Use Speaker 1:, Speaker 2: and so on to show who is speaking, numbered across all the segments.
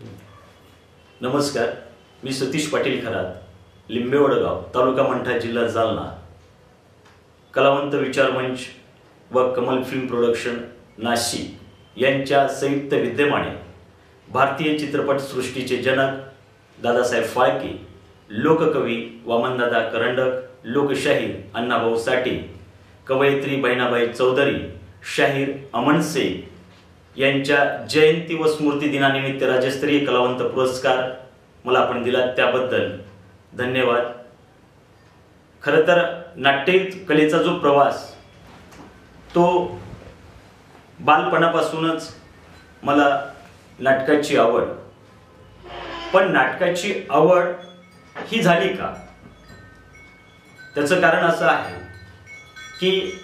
Speaker 1: नमस्कार, मी सतीश पाटील खरात, लिंबेवडगाव, तालुका मंठा, जिल्हा जालना, कलावंत विचार मंच व कमल फिल्म प्रोडक्शन नाशिक यांच्या संयुक्त विद्यमाने भारतीय चित्रपट सृष्टीचे जनक दादासाहेब फाळके, लोककवी वामनदादा करंडक, लोकशाहीर अण्णाभाऊ साठे, कवयित्री बहिणाबाई चौधरी, शाहीर अमन शेख यांच्या जयंती व स्मृती दिनानिमित्त राज्यस्तरीय कलावंत पुरस्कार मला आपण दिला, त्याबद्दल धन्यवाद। खरं तर नाट्य कलेचा जो प्रवास तो बालपणापासूनच मला नाटकाची आवड, पण नाटकाची आवड ही झाली का, त्याचं कारण असं आहे की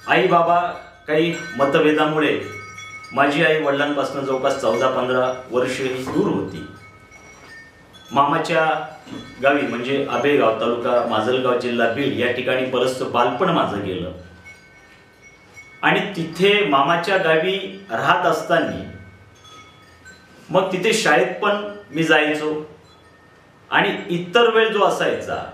Speaker 1: आई बाबा काही मतभेदामुळे माझी आई वडिलांपासून जवळपास 14-15 वर्ष ही दूर होती। मामाच्या गावी म्हणजे आबेगाव, तालुका माजलगाव, जिल्हा बीड या ठिकाणी बरंच बालपण माझं गेलं आणि तिथे मामाच्या गावी राहत असताना मग तिथे शाळेत पण मी जायचो आणि इतर वेळ जो असायचा